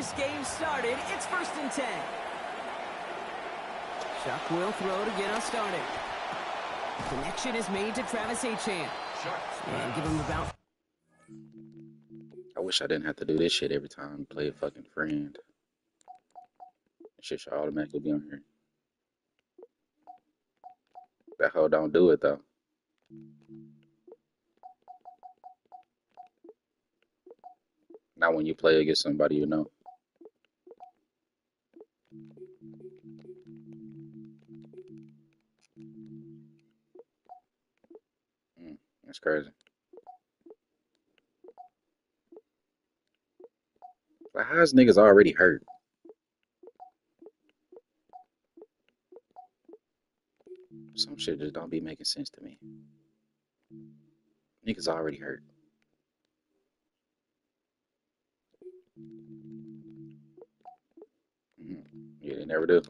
this game started. It's 1st and 10. Chuck will throw to get us started. Connection is made to Travis Achan. And give him about... I wish I didn't have to do this shit every time I play a fucking friend. Shit should automatically be on here. That hoe don't do it though. Not when you play against somebody you know. That's crazy. Like, how's niggas already hurt? Some shit just don't be making sense to me. Niggas already hurt. Yeah, they never do.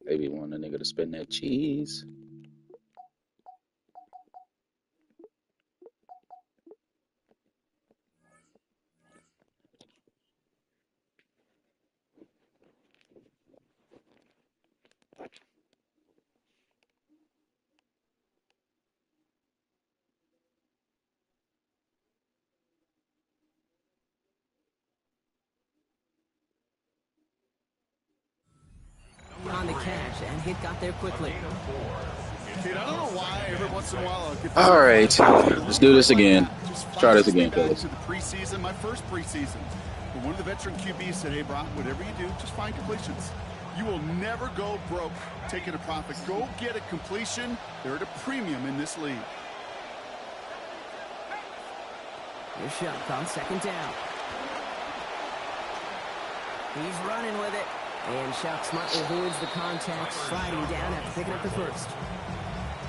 Maybe want a nigga to spin that cheese. On the catch, and hit got there quickly. Dude, I don't know why every once in a while I'll get all right, let's do this again. Let's try this again, fellas. To the preseason, my first preseason. But one of the veteran QBs said, hey, Brock, whatever you do, just find completions. You will never go broke taking a profit. Go get a completion. They're at a premium in this league. Here's Chuck on 2nd down. He's running with it. And Chuck smartly avoids the contact, sliding down after picking up the first.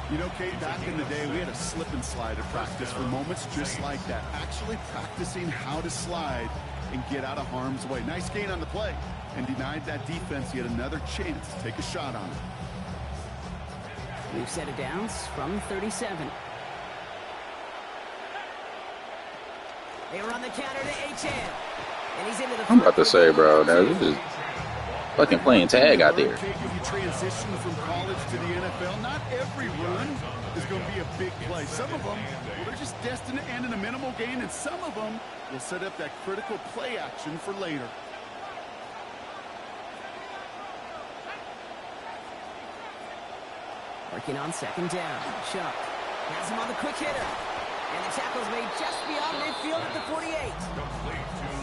You know, Kate, back in the day, we had a slip and slide at practice for moments just like that. Actually practicing how to slide and get out of harm's way. Nice gain on the play. And denied that defense yet another chance to take a shot on it. We've set it down from 37. They run the counter to Achan. And he's into the... I'm about to say, bro, now this is fucking playing tag out there. If you transition from college to the NFL, not every run is going to be a big play. Some of them, well, they're just destined to end in a minimal gain, and some of them will set up that critical play action for later. Working on 2nd down. Chuck has him on the quick hitter. And the tackle's made just beyond midfield at the 48.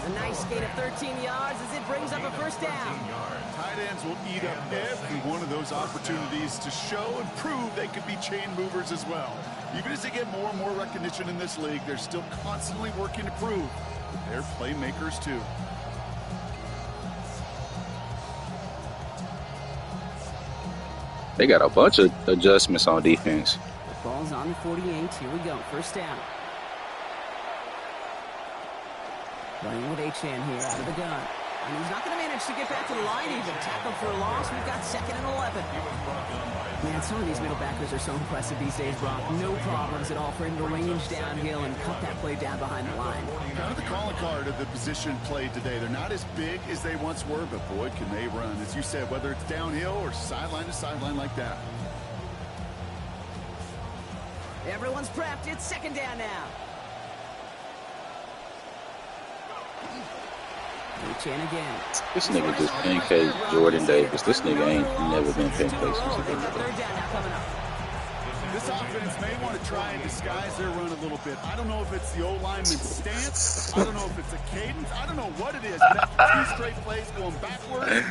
A nice gain of 13 yards as it brings up a 1st down. Tight ends will eat up every one of those opportunities to show and prove they could be chain movers as well. Even as they get more and more recognition in this league, they're still constantly working to prove they're playmakers too. They got a bunch of adjustments on defense. The ball's on the 48. Here we go. 1st down. Running with Achan here out of the gun. And he's not going to manage to get back to the line even. Tackle for a loss. We've got 2nd and 11. Man, some of these middle backers are so impressive these days, Brock. No problems at all for him to range downhill and cut that play down behind the line. Kind of the calling card of the position played today. They're not as big as they once were, but boy, can they run. As you said, whether it's downhill or sideline to sideline like that. Everyone's prepped. It's 2nd down now. Achan again. This nigga just pancake Jordan Davis. This nigga ain't never been pancake since he been there. This offense may want to try and disguise their run a little bit. I don't know if it's the O-lineman's stance. I don't know if it's a cadence. I don't know what it is. But after 2 straight plays going backwards,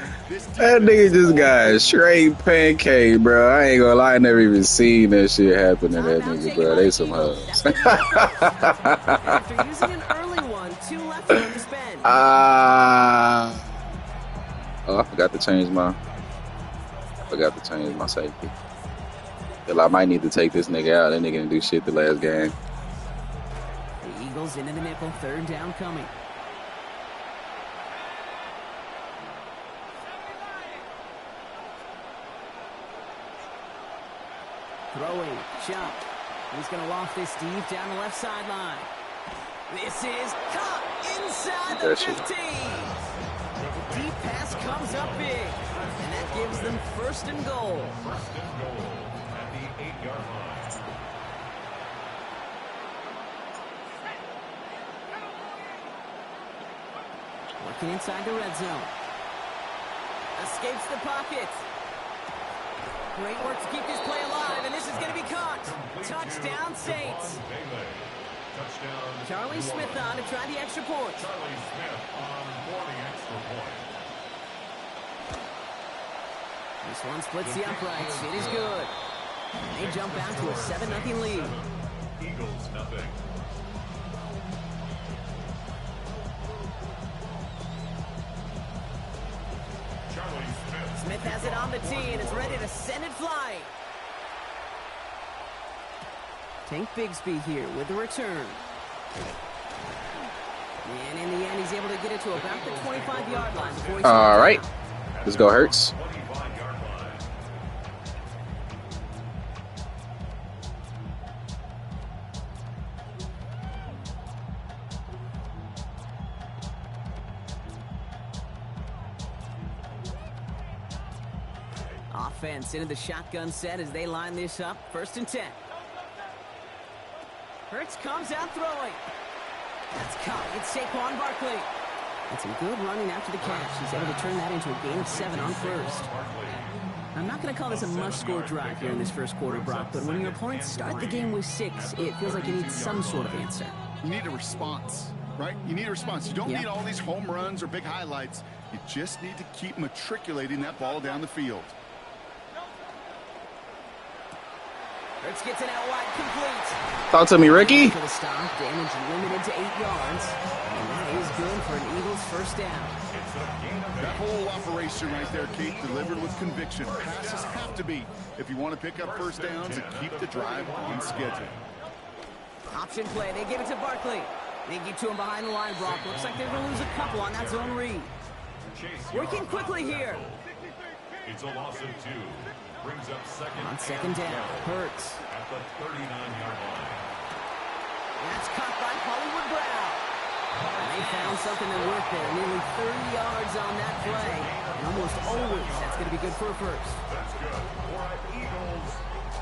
that nigga just got straight pancake, bro. I ain't gonna lie, I never even seen that shit happen to that nigga, bro. They some hoes. After using an early one, 2 left on the spend. Oh, I forgot to change my Forgot to change my safety. Feel I might need to take this nigga out. That nigga didn't do shit the last game. The Eagles into the nickel, third down coming. Throwing, jump. He's going to loft this deep down the left sideline. This is caught inside the 15. The deep pass comes up big, and that gives them first and goal. First and goal at the 8-yard line. Working inside the red zone. Escapes the pocket. Great work to keep this play alive, and this is going to be caught. Touchdown, Saints. Charlie Smith on to try the extra point. Charlie Smith on for the extra point. This one splits the uprights. It is good. They jump out to a 7-0 lead. Eagles nothing. Charlie Smith. Smith has it on the tee and is ready to send it flying. Tank Bigsby here with the return. And in the end, he's able to get it to about the 25-yard line. Before he All right. Let's go, Hurts. 25-yard line. Offense into the shotgun set as they line this up. First and 10. Hurts comes out throwing. That's caught. It's Saquon Barkley. And some good running after the catch. He's able to turn that into a gain of 7 on first. I'm not going to call this a must-score drive here in this first quarter, Brock, but when your opponents start the game with 6, it feels like you need some sort of answer. You need a response, right? You need a response. You don't need all these home runs or big highlights. You just need to keep matriculating that ball down the field. Hurts gets it out wide, complete. Talk to me, Ricky. For the stop, damage limited to 8 yards. And that is good for an Eagles first down. That whole operation right there, Kate, delivered with conviction. Passes have to be if you want to pick up first downs and keep the drive on schedule. Option play. They give it to Barkley. They get to him behind the line, Brock. Looks like they're going to lose a couple on that zone read. Working quickly here. It's a loss of 2. Brings up second down. Hurts. At the 39-yard line. That's caught by Hollywood Brown. And they found something that worked there. Nearly 30 yards on that play. And almost always that's going to be good for a first. That's good for an Eagles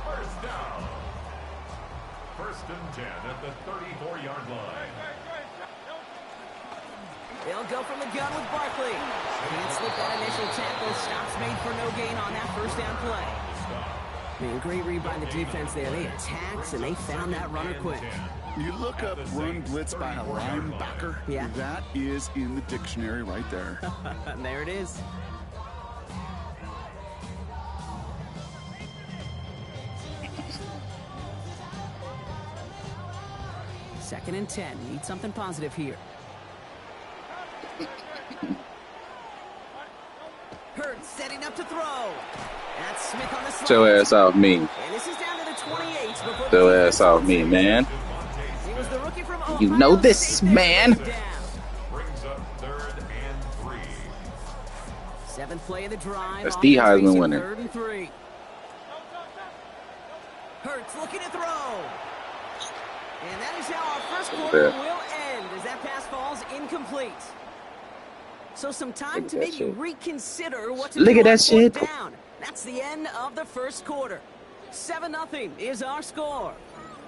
first down. First and 10 at the 34-yard line. They'll go from the gun with Barkley. Can't slip that initial tackle. Stops made for no gain on that first down play. Man, great read by the defense there. They attacked and they found that runner quick. You look up run blitz by a linebacker. Yeah. That is in the dictionary right there. And there it is. Second and 10. Need something positive here. Hurts setting up to throw. That's Smith on the slide. Get your ass off me. And this is down to the 28. Get your ass off me, man. It was the rookie from Ohio You know this, State man. Brings up 3rd and 3. Seventh play of the drive. That's the Heisman winner. 3rd and 3. Hurts looking to throw. And that is how our first quarter will end as that pass falls incomplete. So some time to maybe reconsider what to do on fourth down. That's the end of the first quarter. 7-0 is our score.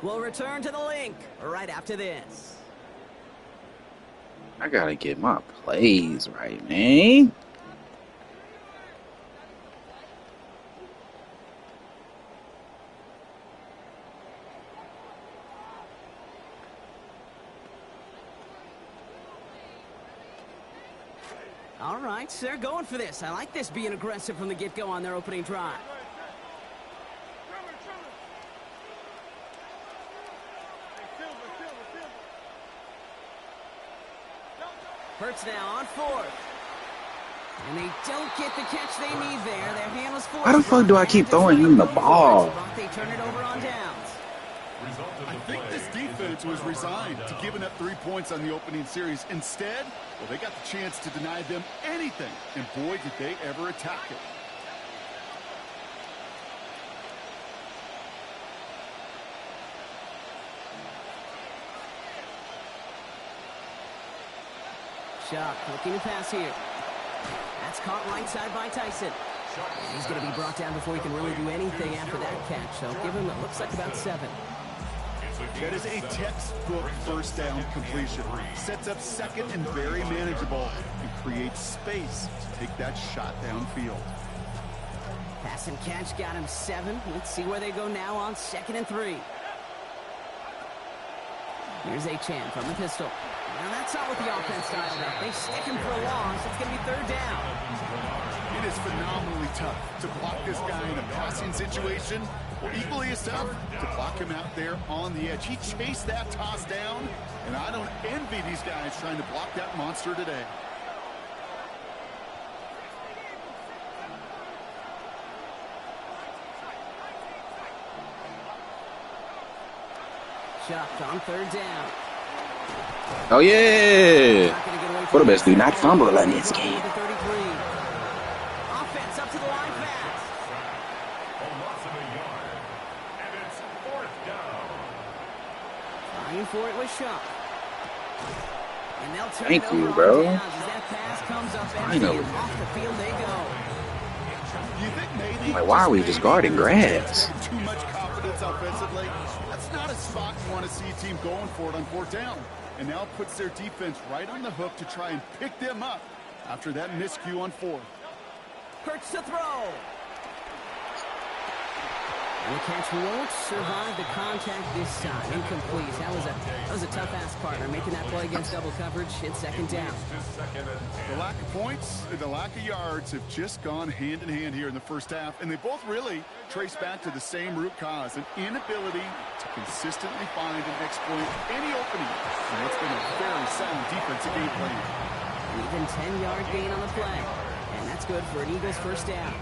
We'll return to the link right after this. I gotta get my plays right, man. All right, they're going for this. I like this being aggressive from the get-go on their opening drive. Hurts now on 4th. And they don't get the catch they need there. They're handling almost Why the forced fuck it. do I keep And throwing just him the going for it. ball? Brock, they turn it over on downs. I think this defense was resigned to giving up 3 points on the opening series. Instead, well, they got the chance to deny them anything. And boy, did they ever attack it. Shock looking to pass here. That's caught right side by Tyson. And he's going to be brought down before he can really do anything after that catch. So give him, it looks like about 7. That is a textbook first down completion. Sets up second and very manageable and creates space to take that shot downfield. Pass and catch got him 7. Let's see where they go now on 2nd and 3. Here's Achan from the pistol. Now that's not what the offense dialed up. They stick him for a loss. It's going to be 3rd down. It is phenomenally tough to block this guy in a passing situation. Well, equally as tough to block him out there on the edge. He chased that toss down, and I don't envy these guys trying to block that monster today. Chucked on 3rd down. Oh, yeah. Not gonna get away from Quarterbacks do this. not fumble in this game. Offense up to the line fast. A loss of a yard. And it's 4th down. Trying for it with Shuck. And they'll turn Thank it you, over bro. on downs as that pass comes up empty Finally. and off the field they go. You think maybe Like, why are we just guarding maybe grass? too much confidence offensively? That's not a spot you want to see a team going for it on 4th down. And now puts their defense right on the hook to try and pick them up after that miscue on 4th. Hurts to throw. And the catch won't survive the contact this time. Incomplete. That was a tough-ass partner making that play against double coverage. It's 2nd down. The lack of points and the lack of yards have just gone hand in hand here in the first half, and they both really trace back to the same root cause, an inability to consistently find and exploit any opening in what's been a very sound defensive game plan. Even 10-yard gain on the play. And that's good for an Eagles first down.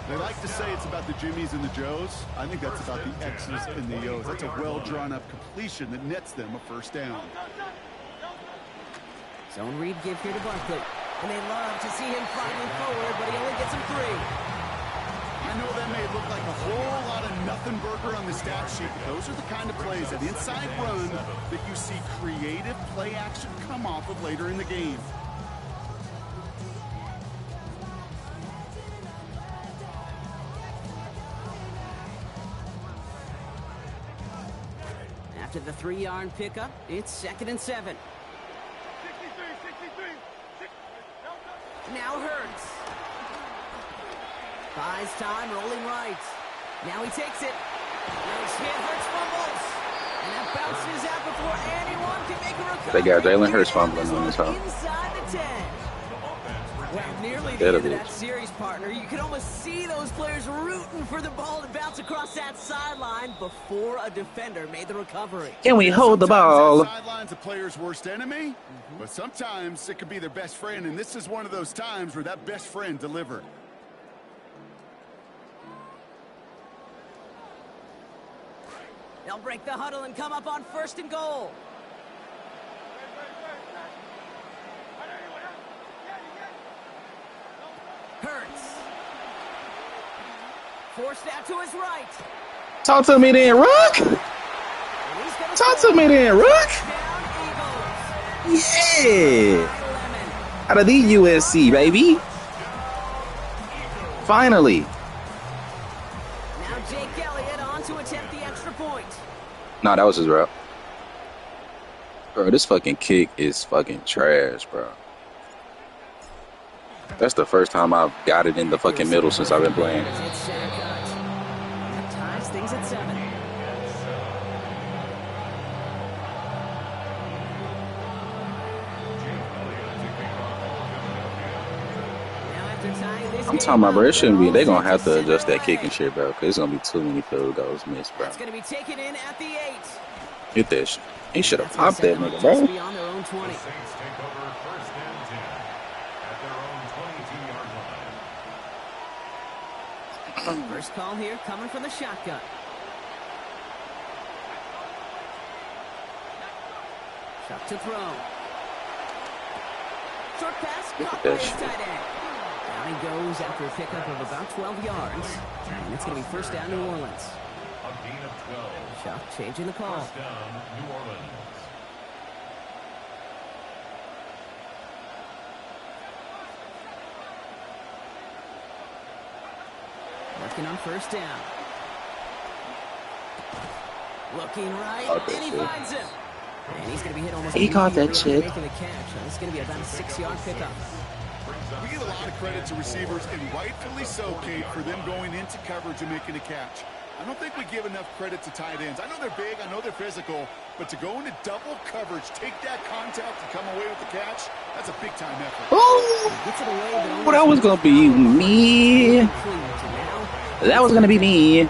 They like to say it's about the Jimmies and the Joes. I think that's about the X's and the O's. That's a well-drawn-up completion that nets them a first down. Zone read give here to Barkley. And they love to see him fighting forward, but he only gets him 3. I know that may look like a whole lot of nothing burger on the stat sheet, but those are the kind of plays, that inside run, that you see creative play action come off of later in the game. After the 3-yard pickup, it's 2nd and 7. Now Hurts. Buys time, rolling right. Now he takes it. Nice hit, Hurts fumbles. And that bounces out before anyone can make a recovery. They got Jalen Hurts fumbling on his hoe. Inside the 10. Well, nearly the That end of a that bitch. series, partner. You can almost see those players rooting for the ball to bounce across that sideline before a defender made the recovery. Can we hold the Sometimes ball? that sideline's a player's worst enemy, but sometimes it could be their best friend, and this is one of those times where that best friend delivered. They'll break the huddle and come up on 1st and goal. Hurts. Forced out to his right. Talk to me then, Rook. And he's gonna Talk score. to me then, Rook. Touchdown, Eagles. Yeah. Lemon. Out of the USC, baby. Finally. Now Jake Elliott on to attempt the extra point. No, that was his route. Bro, this fucking kick is fucking trash, bro. That's the first time I've got it in the fucking middle since I've been playing. It's center cut. That ties things at 7. Now after tying this I'm game talking about, bro, up, it shouldn't be. they're They're all going to have set to adjust center that kicking leg. shit, bro, because it's going to be too many field goals missed, bro. That's going to be taken in at the 8. Hit that shit. He should have That's gonna popped that send them nigga, just bro. beyond their own 20. The Saints take over 1st and 10 at their own 22-yard line. First call here coming from the shotgun. Shot to throw. Short pass caught by his tight end. Down he goes after a pickup of about 12 yards. And it's going to be first down New Orleans. A gain of 12. Chuck changing the call. First down, New Orleans. Working on first down. Looking right, and he finds him. And he's going to be hit almost He caught that immediately shit. making the catch. So it's going to be about a 6-yard pickup. We give a lot of credit to receivers, and rightfully so, Kate, for them going into coverage and making a catch. I don't think we give enough credit to tight ends. I know they're big, I know they're physical, but to go into double coverage, take that contact and come away with the catch, that's a big-time effort. Gets it away, but That was gonna be me. That was gonna be me.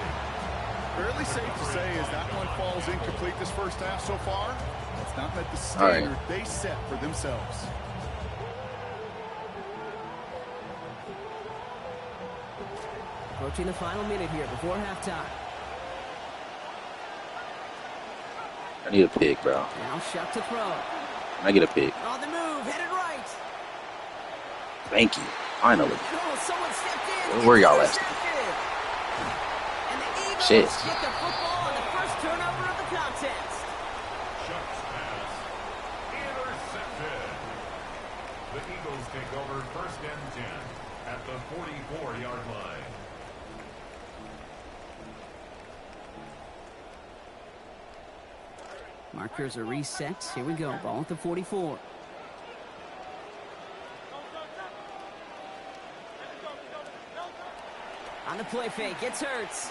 Fairly safe to say as that one falls incomplete this first half so far. It's not met the All right. standard they set for themselves. Approaching the final minute here before halftime. I need a pick, bro. Now shot to throw. I get a pick. On the move, headed right. Thank you. Finally. Oh, someone stepped in. Where y'all at? Intercepted. And the Eagles Shit. get the football on the first turnover of the contest. Chuck's pass. Intercepted. The Eagles take over first and 10 at the 44-yard line. Markers are reset. Here we go. Ball at the 44. On the play fake, gets Hurts.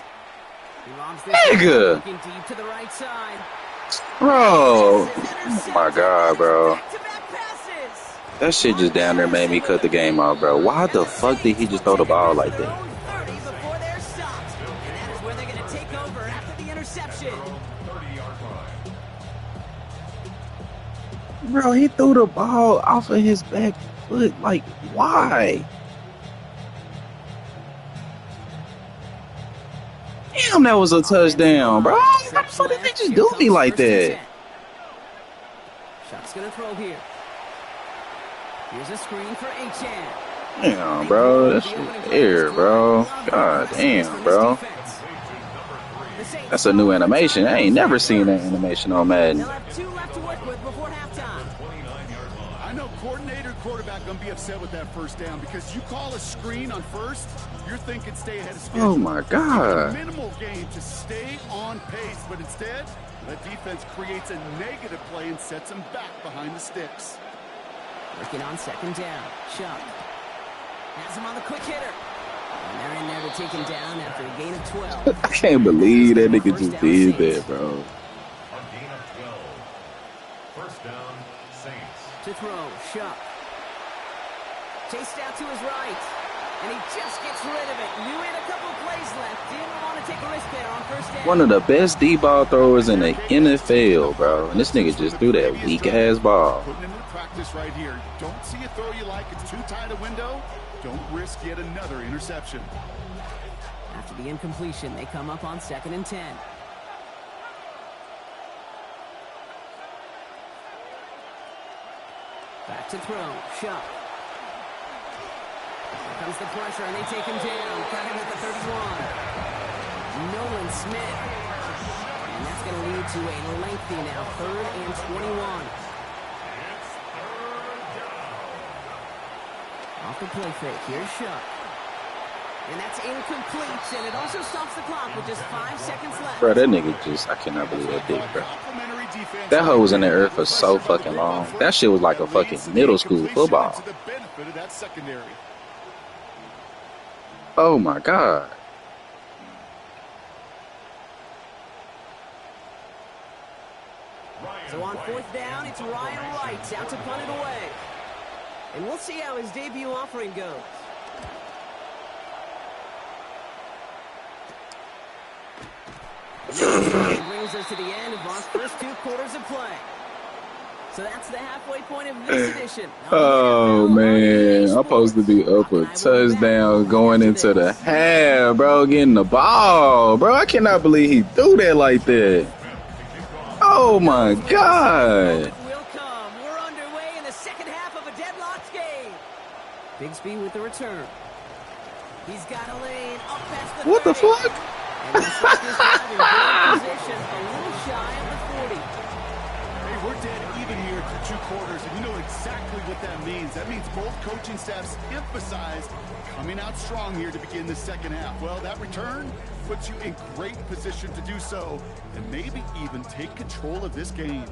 He lobs this Nigga. looking deep to the right side. Bro. Oh my god, bro. Back-to-back passes. That shit just down there made me cut the game off, bro. Why the fuck did he just throw the ball like Their that? own 30 before they're stopped. And that is where they're going to take over after the interception. 30-yard line. Bro, he threw the ball off of his back foot. Like, why? Damn, that was a touchdown, bro. How the fuck did they just do me like that? Shot's gonna throw here. Here's a screen for Achan. Damn, bro. That shit there, bro. God damn, bro. That's a new animation. I ain't never seen that animation on Madden. They'll have 2 left to work with before halftime. I know coordinator and quarterback going to be upset with that first down because you call a screen on first, you're thinking stay ahead of schedule. Oh my god. Minimal game to stay on pace, but instead, that defense creates a negative play and sets them back behind the sticks. Working on second down. Chuck has him on the quick hitter. And they're in there to take him down after a gain of 12. I can't believe that nigga just did that, bro. A gain of 12. First down, Saints. To throw, Chuck. Chased out to his right. And he just gets rid of it. Knew he had a couple plays left. Didn't want to take a risk there on first down. One of the best D-ball throwers in the NFL, bro. And this nigga just threw that weak-ass ball. Putting into practice right here. Don't see a throw you like. It's too tight a window. Don't risk yet another interception. After the incompletion, they come up on 2nd and 10. Back to throw. Chuck. Here comes the pressure, and they take him down. Got him at the 31. Nolan Smith. And that's going to lead to a lengthy now 3rd and 21. Off the play fake. Here's Chuck. And that's incomplete, and it also stops the clock with just 5 seconds left. Bro, that nigga just, I cannot believe that dick, bro. That hoe was in the earth for so fucking long. That shit was like a fucking middle school football. To the benefit of that secondary. Oh my god. So on 4th down, it's Ryan Wright out to punt it away. And we'll see how his debut offering goes. Brings us to the end of our first 2 quarters of play. So that's the halfway point of this edition. Oh, man. I'm supposed to be up a touchdown going into the half, bro. Getting the ball, bro. I cannot believe he threw that like that. Oh, my God. We're underway in the second half of a deadlocked game. Bigsby with the return. He's got a lane up past the 30. What the fuck? And looks like this drive in good position, a little shy of the 40. Hey, we're dead even here to 2 quarters, and you know exactly what that means. That means both coaching staffs emphasized coming out strong here to begin the second half. Well, that return puts you in great position to do so, and maybe even take control of this game.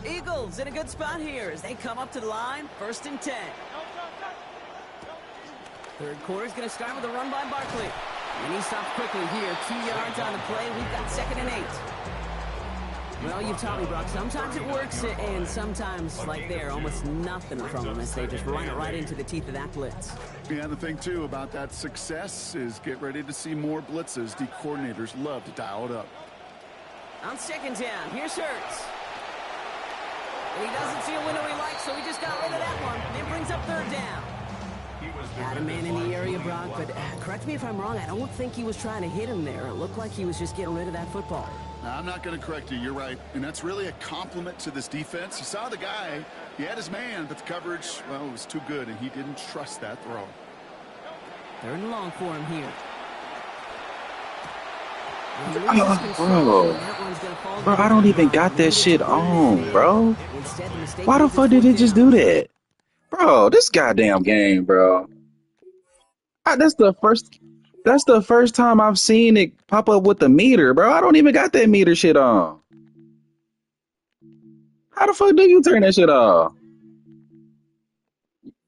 Eagles in a good spot here as they come up to the line, 1st and 10. Third quarter is going to start with a run by Barkley. And he stops quickly here. 2 yards on the play. We've got 2nd and 8. Well, you've taught me, Brock. Sometimes it works, and sometimes, like there, almost nothing from them as they just run it right into the teeth of that blitz. Yeah, the thing, too, about that success is get ready to see more blitzes. The coordinators love to dial it up. On 2nd down, here's Hurts. And he doesn't see a window he likes, so he just got rid of that one. And it brings up 3rd down. Had a man in the area, Brock, but correct me if I'm wrong, I don't think he was trying to hit him there. It looked like he was just getting rid of that football. I'm not going to correct you. You're right. And that's really a compliment to this defense. You saw the guy. He had his man, but the coverage, well, it was too good, and he didn't trust that throw. 3rd and long for him here. Bro, I don't even got that shit on, bro. Why the fuck did it just do that? Bro, this goddamn game, bro. That's the first time I've seen it pop up with the meter, bro. I don't even got that meter shit on. How the fuck do you turn that shit off?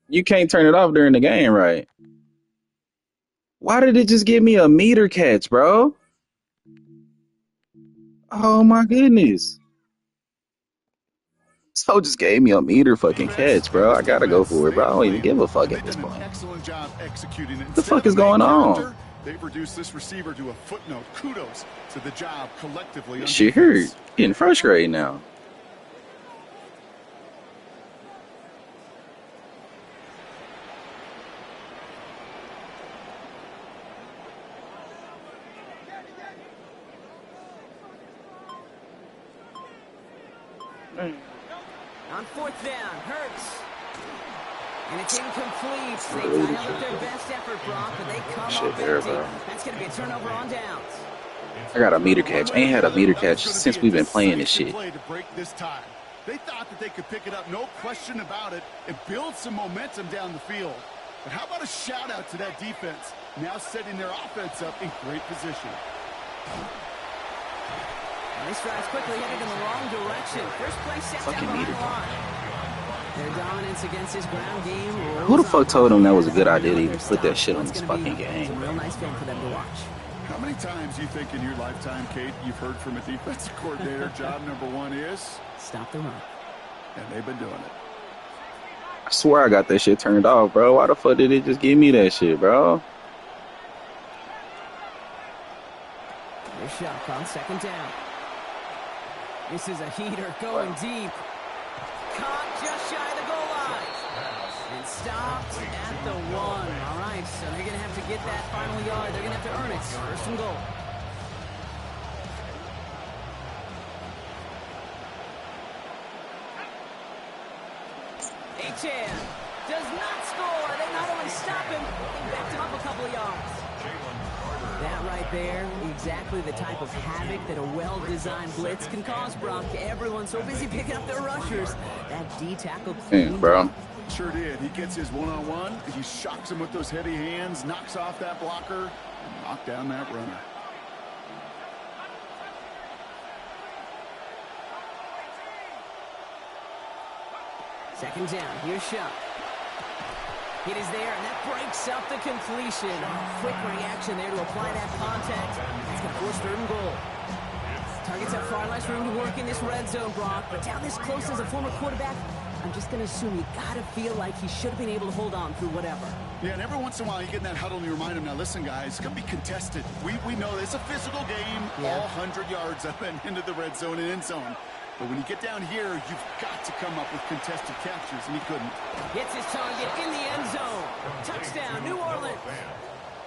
You can't turn it off during the game, right? Why did it just give me a meter catch, bro? Oh my goodness. So just gave me a meter fucking catch, bro. I gotta go for it, bro. I don't even give a fuck at this point. Excellent job executing it. What the fuck is going on? They've reduced this receiver to a footnote. Kudos to the job collectively. Shit hurt. Getting frustrated now. On 4th down, Hurts. And it's incomplete. They dialed up their best effort, Brock, but they come up empty. That's going to be a turnover on downs. I got a meter catch. I ain't had a meter catch since we've been playing this shit. To break this tie. They thought that they could pick it up, no question about it, and build some momentum down the field. But how about a shout-out to that defense, now setting their offense up in great position. This drive's quickly headed in the wrong direction. First play set down behind the line. Their dominance against this ground game. Who the fuck told them that was a good idea to even put that shit on this fucking game? It's a real nice film for them to watch. How many times you think in your lifetime, Kate, you've heard from a defensive coordinator, job number 1 is? Stop the run. And they've been doing it. I swear I got that shit turned off, bro. Why the fuck did it just give me that shit, bro? Their shot on 2nd down. This is a heater going deep. Caught just shy of the goal line. And stopped at the 1. All right, so they're going to have to get that final yard. They're going to have to earn it. 1st and goal. Achan does not score. They not only stop him, they backed him up a couple of yards. That right there, exactly the type of havoc that a well-designed blitz can cause, Brock. Everyone's so busy picking up their rushers. That D-tackle clean. Bro. Sure did. He gets his one-on-one. He shocks him with those heavy hands, knocks off that blocker, and knocked down that runner. Second down, here's Shot. It is there, and that breaks up the completion. Quick reaction there to apply that contact. That's going to force 3rd and goal. Targets have far less room to work in this red zone, Brock, but down this close as a former quarterback, I'm just going to assume you got to feel like he should have been able to hold on through whatever. Yeah, and every once in a while you get in that huddle and you remind him, now listen, guys, it's going to be contested. We know it's a physical game, all 100 yards up and into the red zone and end zone. But when you get down here, you've got to come up with contested captures, and he couldn't. Hits his target in the end zone. Touchdown, New Orleans.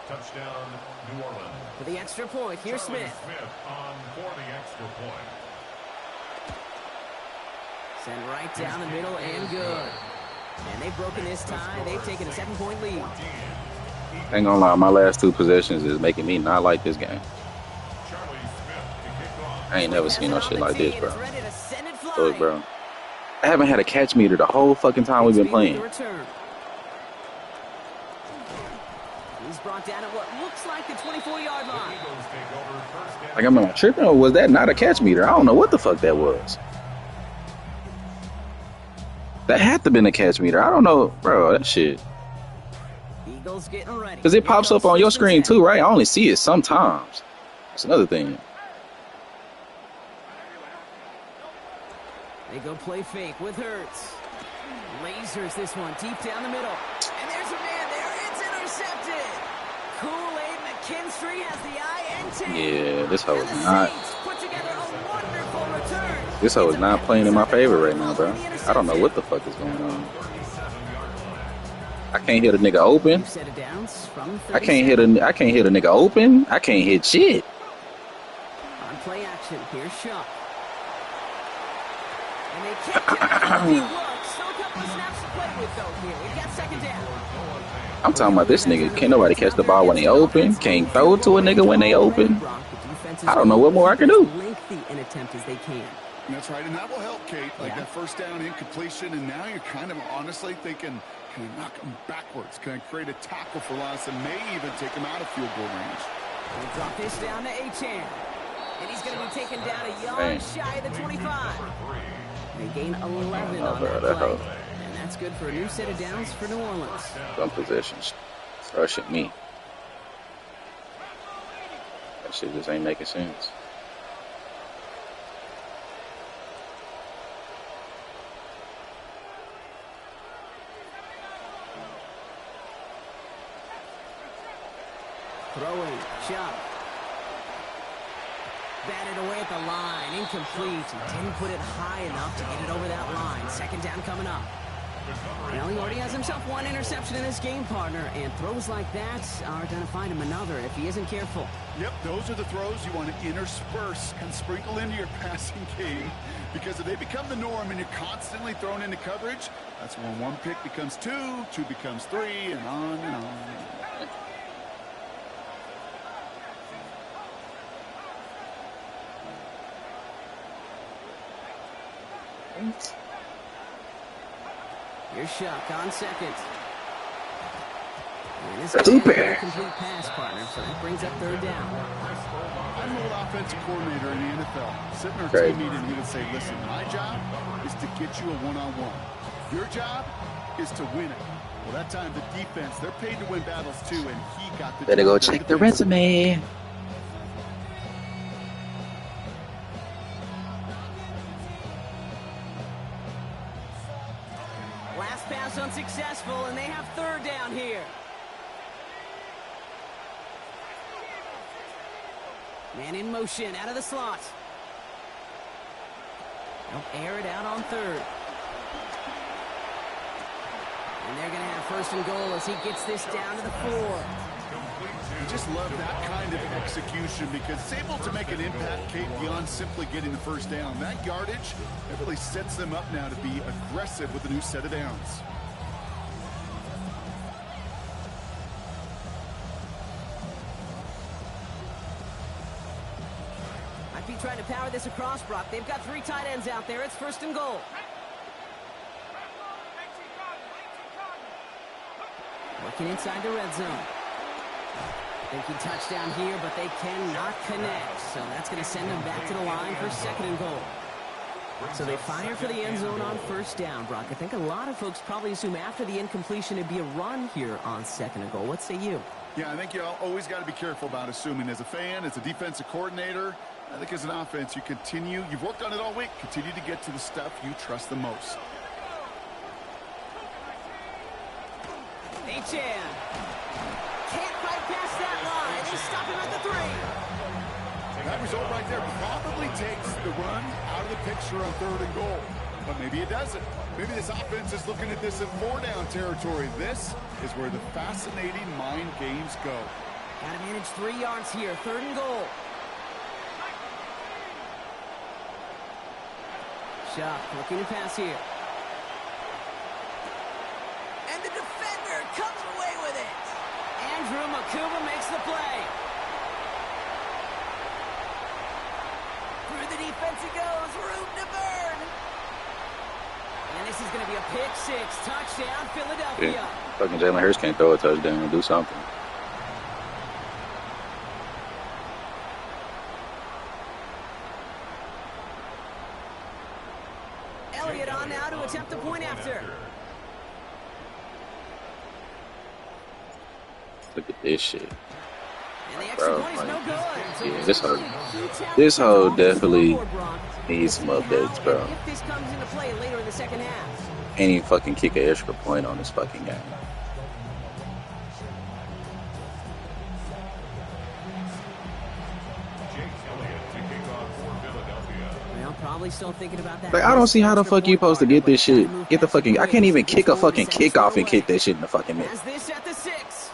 Touchdown, New Orleans. For the extra point, here's Smith. Smith on for the extra point. Send right down the middle and good. And they've broken this tie. They've taken a 7-point lead. Ain't gonna lie, my last 2 possessions is making me not like this game. I ain't never seen no shit like this, bro. Look, bro. I haven't had a catch meter the whole fucking time we've been playing. He's brought down at what looks like the 24-yard line. Like, am I tripping, or was that not a catch meter? I don't know what the fuck that was. That had to have been a catch meter. I don't know, bro. That shit. Eagles getting ready. Because it pops up on your screen too, right? I only see it sometimes. That's another thing. They go play fake with Hurts. Lasers this one deep down the middle. And there's a man there. It's intercepted. Kool-Aid McKinstry has the INT. Yeah, this hoe is not. Put together a wonderful return. This hoe is not playing in my favor right now, bro. I don't know what the fuck is going on. I can't hit a nigga open. I can't hit a nigga open. I can't hit shit. On play action, here's Shaw. And they kept it out. Deep look. Still a couple of snaps to play with, though, here. We've got second down. I'm talking about this nigga. Can't nobody catch the ball when they open. Can't throw it to a nigga when they open. I don't know what more I can do. Lengthy an attempt as they can. That's right, and that will help, Kate. Like that first down incompletion, and now you're kind of honestly thinking, can I knock him backwards? Can I create a tackle for loss and may even take him out of field goal range? They drop this down to Achane. And he's going to be taken down a yard shy of the 25. They gain 11 on that play. And that's good for a new set of downs for New Orleans. Some positions. Rushing me. That shit just ain't making sense. Throwing, shot. Batted away at the line, incomplete. He didn't put it high enough to get it over that line. Second down coming up. Well, he already has himself one interception in this game, partner, and throws like that are going to find him another if he isn't careful. Yep, those are the throws you want to intersperse and sprinkle into your passing game, because if they become the norm and you're constantly thrown into coverage, that's when one pick becomes two, two becomes three, and on and on. Here's Shuck on second. Super. Complete pass, partner, so that brings up third down. I'm an offensive coordinator in the NFL. Sitting in our team meeting, he would say, listen, my job is to get you a one-on-one. Your job is to win it. Well, that time the defense, they're paid to win battles too, and he got the Better go check the resume. Last pass unsuccessful, and they have third down here. Man in motion, out of the slot. They'll air it out on third. And they're going to have first and goal as he gets this down to the 4. I just love that kind of execution because it's able to make an impact, Kate, beyond simply getting the first down. That yardage, it really sets them up now to be aggressive with a new set of downs. Might be trying to power this across, Brock. They've got 3 tight ends out there. It's first and goal. Working inside the red zone. Thinking touchdown here, but they cannot connect. So that's going to send them back to the line for second and goal. So they fire for the end zone on first down, Brock. I think a lot of folks probably assume after the incompletion it'd be a run here on second and goal. What say you? Yeah, I think you always got to be careful about assuming. As a fan, as a defensive coordinator, I think as an offense, you've worked on it all week, continue to get to the stuff you trust the most. Achan. Can't quite pass that line. They stop him at the 3. That result right there probably takes the run out of the picture on 3rd and goal. But maybe it doesn't. Maybe this offense is looking at this in 4-down territory. This is where the fascinating mind games go. Got to manage 3 yards here. 3rd and goal. Shot looking to pass here. And the defender comes away with it. Andrew Makuba makes the play. Through the defense it goes. Room to burn. And this is going to be a pick 6. Touchdown, Philadelphia. Yeah. Fucking Jalen Hurts can't throw a touchdown and do something. Elliott on now to attempt a point after. Look at this shit. And the extra Bro, point is no like, good. yeah, this hoe definitely needs some updates, bro. If this comes into play later in the second half. Can't even fucking kick an extra point on this fucking game. Well, probably still thinking about that. Like, I don't see how the fuck you supposed to get this shit. Get the fucking... I can't even kick a fucking kickoff and kick that shit in the fucking net. As this at the 6.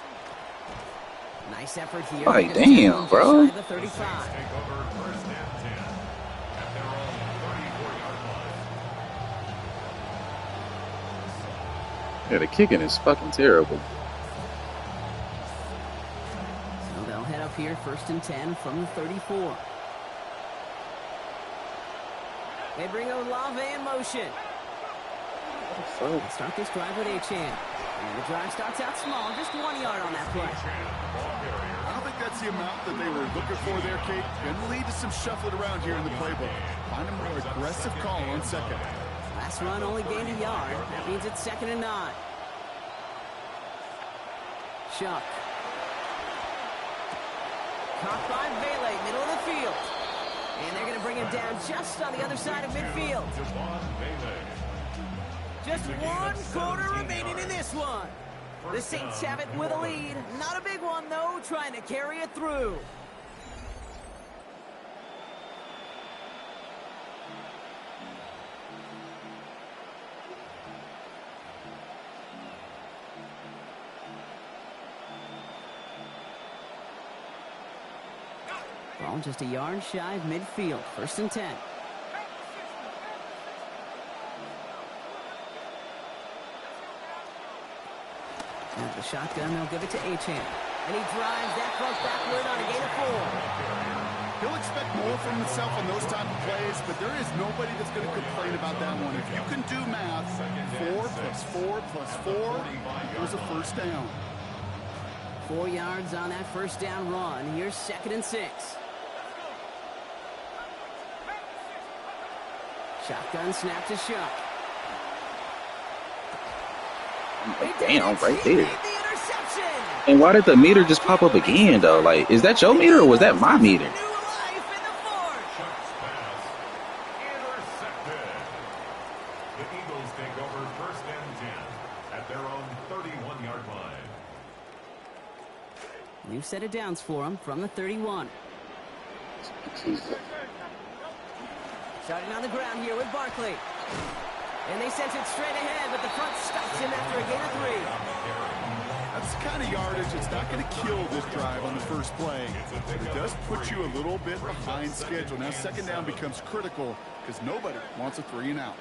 Nice effort here. Like, damn, bro. The 35. Yeah, the kicking is fucking terrible. So they'll head up here, 1st and 10 from the 34. They bring Olave in motion. They start this drive with Achan. And the drive starts out small, just 1 yard on that play. I don't think that's the amount that they were looking for there, Kate. Going to lead to some shuffling around here in the playbook. Find a more aggressive call on 2nd. Last run only gained a yard. That means it's 2nd and 9. Shuck. Caught by Vele, middle of the field. And they're going to bring him down just on the other side of midfield. Just 1 quarter remaining in this one. The Saints have it with a lead. Not a big one, though, trying to carry it through. Ball just a yard shy of midfield. 1st and 10. Now the shotgun, they'll give it to Achan. And he drives that close backward on a gain of 4. He'll expect more from himself on those type of plays, but there is nobody that's going to complain about that one. If you can do math, 4 plus 4 plus 4 equals a 1st down. 4 yards on that 1st down run. Here's 2nd and 6. Shotgun snap to Shuck. Damn, right there. And why did the meter just pop up again, though? Like, is that your meter or was that my meter? New set of downs for him from the 31. Starting on the ground here with Barkley. And they sent it straight ahead, but the front stops him after a gain of 3. That's the kind of yardage that's not going to kill this drive on the first play. But it does put you a little bit behind schedule. Now 2nd down becomes critical because nobody wants a 3 and out.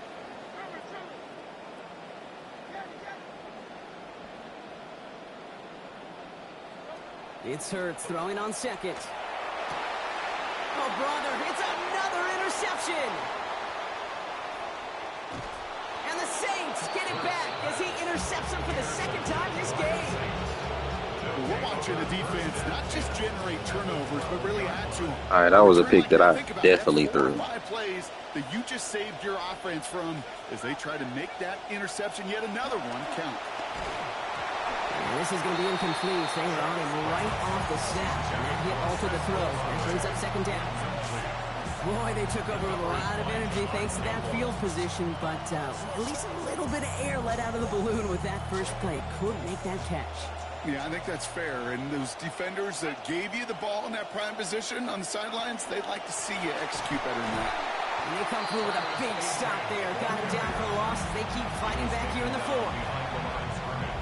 It's Hurts throwing on 2nd. Oh, brother, it's another interception. And the Saints get it back as he intercepts him for the 2nd time this game. Well, we're watching the defense not just generate turnovers, but really add to them. All right, that was a pick that I definitely threw. 5 plays that you just saved your offense from as they try to make that interception, yet another one, count. And this is going to be incomplete. They were on him right off the snap. And that hit altered the throw. That brings up 2nd down. Boy, they took over with a lot of energy thanks to that field position, but at least a little bit of air let out of the balloon with that first play. Couldn't make that catch. Yeah, I think that's fair. And those defenders that gave you the ball in that prime position on the sidelines, they'd like to see you execute better than that. And they come through with a big stop there. Got it down for the loss as they keep fighting back here in the fourth.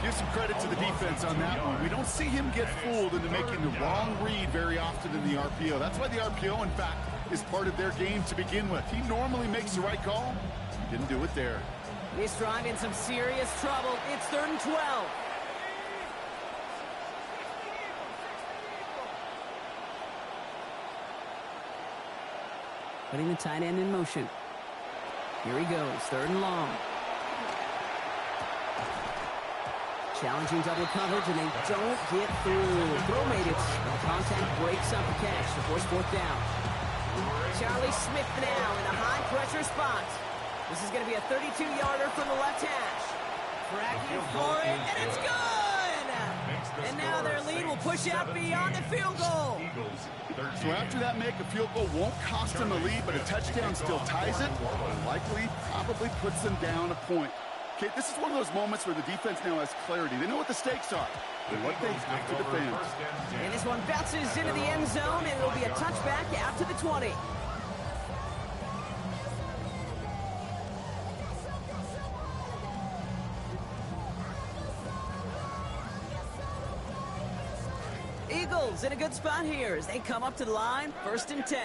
Give some credit to the defense on that one. We don't see him get fooled into making the wrong read very often in the RPO. That's why the RPO, in fact, is part of their game to begin with. He normally makes the right call. He didn't do it there. This drive in some serious trouble. It's 3rd and 12. Putting the tight end in motion. Here he goes, 3rd and long. Challenging double coverage, and they don't get through. Throw made it. Contact breaks up the catch to force 4th down. Charlie Smith now in a high-pressure spot. This is going to be a 32-yarder from the left hash. Tracking for it, and it's good! And now their lead will push out beyond the field goal. So after that make, a field goal won't cost them the lead, but a touchdown still ties it, and likely probably puts them down a point. Okay, this is one of those moments where the defense now has clarity. They know what the stakes are and what they have to defend. And this one bounces into the end zone, and it'll be a touchback after the 20. Eagles in a good spot here as they come up to the line, 1st and 10.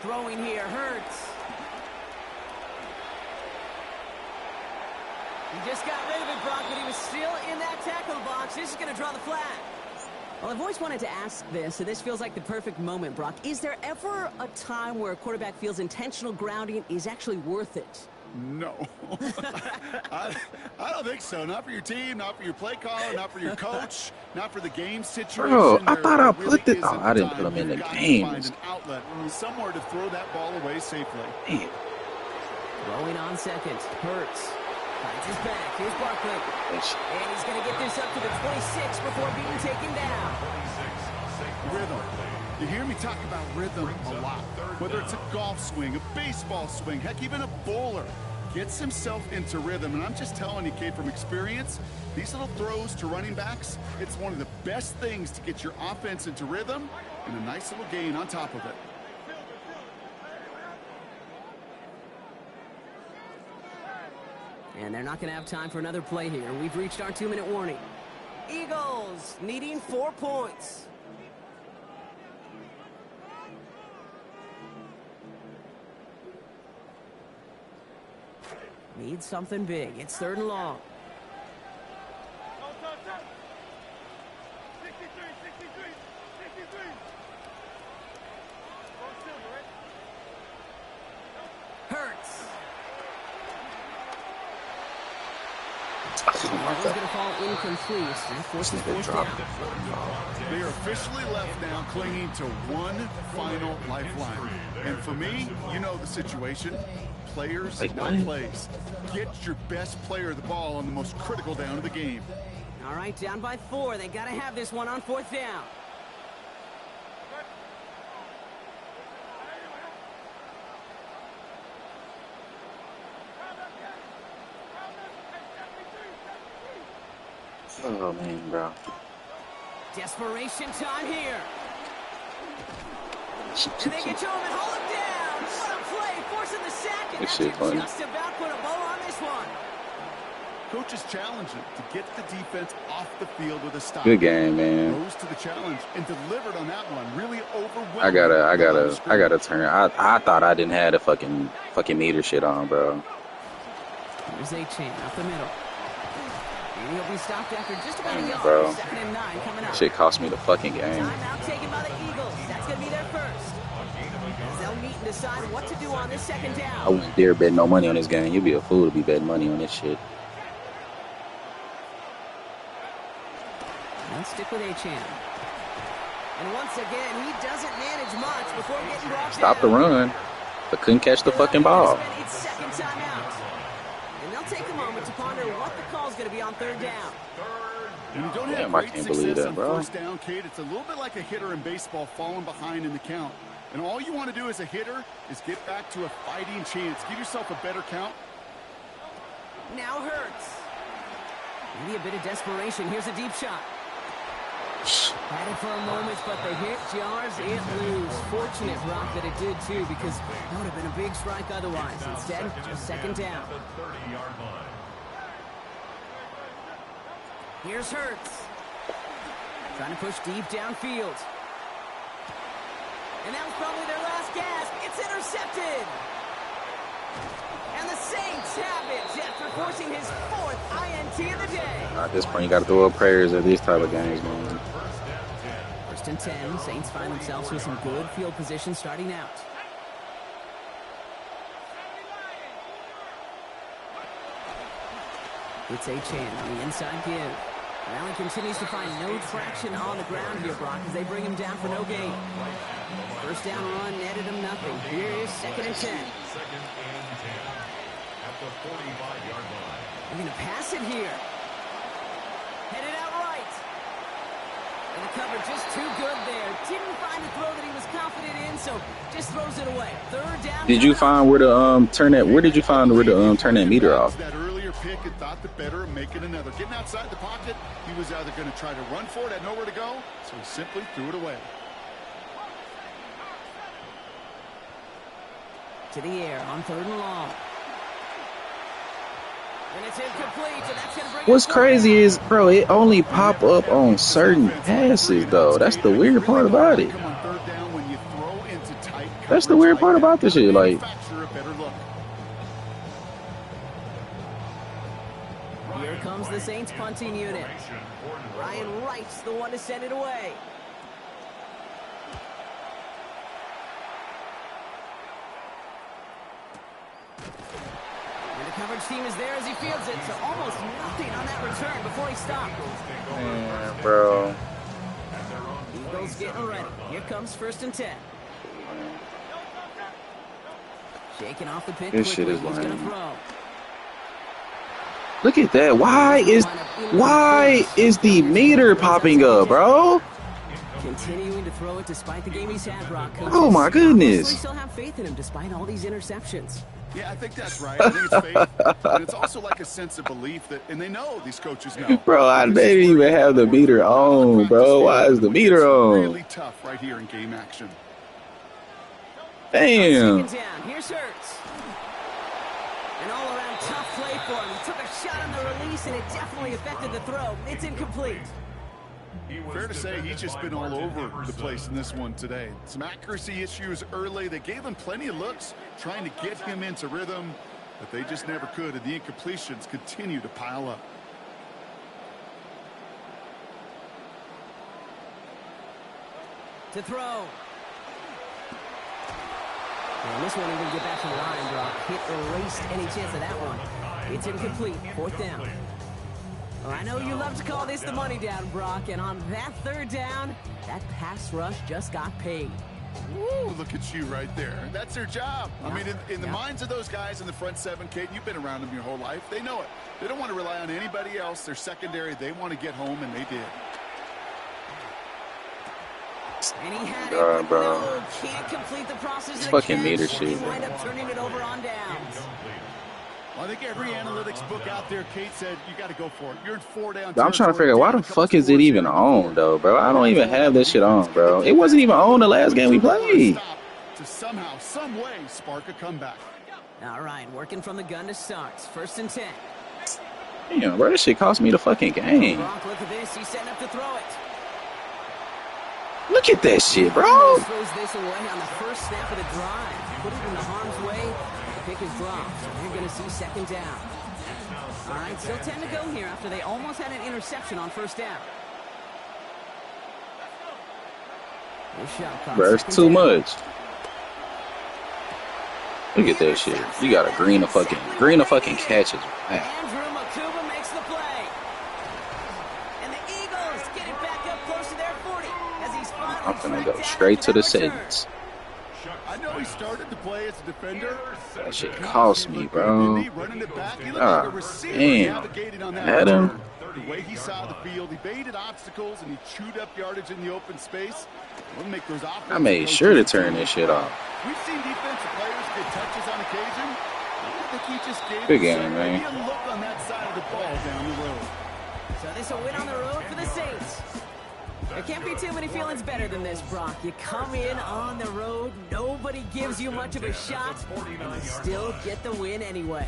Throwing here, Hurts. He just got rid of it, Brock, but he was still in that tackle box. This is going to draw the flag. Well, I've always wanted to ask this, and this feels like the perfect moment, Brock. Is there ever a time where a quarterback feels intentional grounding is actually worth it? No. I don't think so. Not for your team, not for your play caller, not for your coach, not for the game situation. Bro, I thought I really put it. Oh, I didn't put him in the game. Find an outlet, somewhere to throw that ball away safely. Man. Rolling on 2nd. Hurts. Finds his back. Here's Barkley. And he's going to get this up to the 26 before being taken down. Rhythm. You hear me talk about rhythm a lot. Whether it's a golf swing, a baseball swing, heck, even a bowler gets himself into rhythm. And I'm just telling you, Kate, from experience, these little throws to running backs, it's one of the best things to get your offense into rhythm and a nice little gain on top of it. And they're not going to have time for another play here. We've reached our 2-minute warning. Eagles needing 4 points. Need something big. It's 3rd and long. Hurts. That was going to fall incomplete. That forces 4th down. They are officially left now clinging to one final lifeline. And for me, you know the situation. Players, not plays. Get your best player the ball on the most critical down of the game. All right, down by 4. They got to have this one on 4th down. Oh, man, bro. Desperation time here. And they get to him and hold him down. What a play, forcing the sack, and This that shit should funny. just about put a bow on this one. Coach is challenging to get the defense off the field with a stop. Good game, man. Rose to the challenge and delivered on that one. Really overwhelming. I gotta turn. I thought I didn't have the fucking meter shit on, bro. Here's A-Chain up the middle. And he'll be stopped after just about a yard. Bro. 2nd and 9 coming up. Shit cost me the fucking game. Timeout taken by the Eagles. That's going to be their first. As they'll meet and decide what to do on this 2nd I down. wouldn't dare bet no money on this game. You'd be a fool to be betting money on this shit. Let's stick with A-Chan. And once again, he doesn't manage much before getting brought down. Stop the run, but couldn't catch the fucking ball. It's 2nd time out. And they'll take a moment to ponder what the call is going to be on third down. When you don't have Damn, I great can't believe success that, on bro. first down, Kate, it's a little bit like a hitter in baseball falling behind in the count. And all you want to do as a hitter is get back to a fighting chance. Give yourself a better count. Now Hurts. Maybe a bit of desperation. Here's a deep shot. Had it for a moment, but the hit jars it loose. Fortunate, Brock, that it did too, because that would have been a big strike otherwise. Instead, just second down. Here's Hurts. Trying to push deep downfield. And that was probably their last gasp. It's intercepted. And the Saints have it after forcing his 4th INT of the day. At this point, you got to throw up prayers at these type of games, man. First and 10. Saints find themselves with some good field position starting out. It's Achane on the inside give. Allen continues to find no traction on the ground here, Brock, as they bring him down for no gain. First down run netted him nothing. Here is second and 10. Second and 10 at the 45-yard line. They're going to pass it here. Headed out right. And the cover just too good there. Didn't find a throw that he was confident in, so just throws it away. Third down. Did you find where to turn that? Where did you find where to turn that meter off? That earlier pick and thought the better of making another. Getting outside the pocket, he was either going to try to run for it, had nowhere to go, so he simply threw it away. To the air on third and long. And it's incomplete, and that's going to bring What's crazy is, bro, it only pop up on certain passes, though. That's the weird part about it. That's the weird part about this shit. Like, here comes the Saints punting unit. Ryan Wright's the one to send it away. And the coverage team is there as he fields it, so almost nothing on that return before he stopped. man, bro. Eagles getting ready. Here comes first and 10. Shaking off the pick This shit quickly. is He's going to lame. throw. Look at that. Why is the meter popping up, bro? Continuing to throw it despite the game he's had, Brock. Oh my goodness. We still have faith in him despite all these interceptions. Yeah, I think that's right. I think it's faith. And it's also like a sense of belief that, and they know, these coaches know. Bro, they didn't even have the meter on, bro. Why is the meter on? Really tough right here in game action. Damn. Second down. Here's Hurts. An all-around tough play for him. He took a shot on the release, and it definitely affected the throw. It's incomplete. Fair to say he's just been all over the place in this one today. Some accuracy issues early. They gave him plenty of looks trying to get him into rhythm, but they just never could, and the incompletions continue to pile up. To throw. And this one, he didn't get back to the line, Brock. Hit erased any chance of that one. It's incomplete. Fourth down. Well, I know you love to call this the money down, Brock, and on that third down, that pass rush just got paid. Woo, look at you right there. That's their job. I mean, in the minds of those guys in the front seven, Kate, you've been around them your whole life. They know it. They don't want to rely on anybody else. They're secondary. They want to get home, and they did. And he had God, it, but bro. no, can't complete the process. It's of the fucking catch. meter He shit. wind up turning it over on downs. Well, I think every analytics book out there, Kate said, you got to go for it. You're in 4 down. I'm trying to figure out why the fuck is it even on, though, bro? I don't even have this shit on, bro. It wasn't even on the last game we played. To somehow, some way, spark a comeback. All right, working from the gun to start. First and 10. Damn, bro, this shit cost me the fucking game. Brock, look at this. He's setting up to throw it. Look at that shit, bro. Throws this away on the first snap of the drive. Put it in the harm's way. The pick is dropped. You're going to see second down. All right, still 10 to go here after they almost had an interception on first down. Bro, it's too much. Look at that shit. You got a green of fucking catches. Man. Andrew Makuba makes the play. And the Eagles get it back up close to their 40 as he's finally I'm finna go tracked down straight to the for that return. settings. I I know he started to play as a defender. That shit cost me, bro. Ah, damn. Had him. The way he saw the field, he baited obstacles and he chewed up yardage in the open space. We'll make those I made sure to turn this shit off. We've seen defensive players get touches on occasion. I think he just gave good game, man. a look on that side of the ball down the road. So this a win on the road for the Saints. There can't be too many feelings better than this, Brock. You come in on the road, nobody gives you much of a shot, and you still get the win anyway.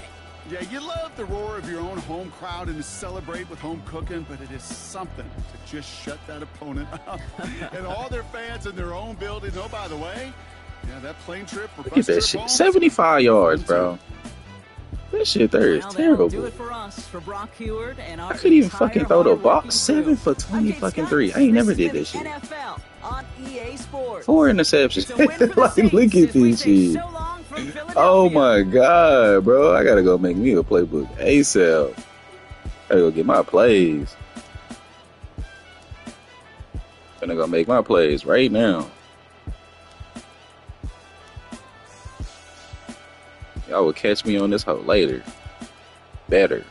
Yeah, you love the roar of your own home crowd and to celebrate with home cooking, but it is something to just shut that opponent up. And all their fans in their own building. Oh, by the way, yeah, that plane trip. Look at that shit. 75 yards, bro. That shit there is terrible. Do it for us, for Brock Heward and our I couldn't even fucking throw the ball. 7 for 20 fucking 3. I ain't never did this shit. NFL on EA Sports. 4 interceptions. Like, look at this shit. Oh my god, bro. I gotta go make me a playbook ASAP. Gotta go get my plays. Gonna go make my plays right now. Y'all will catch me on this hoe later. Better.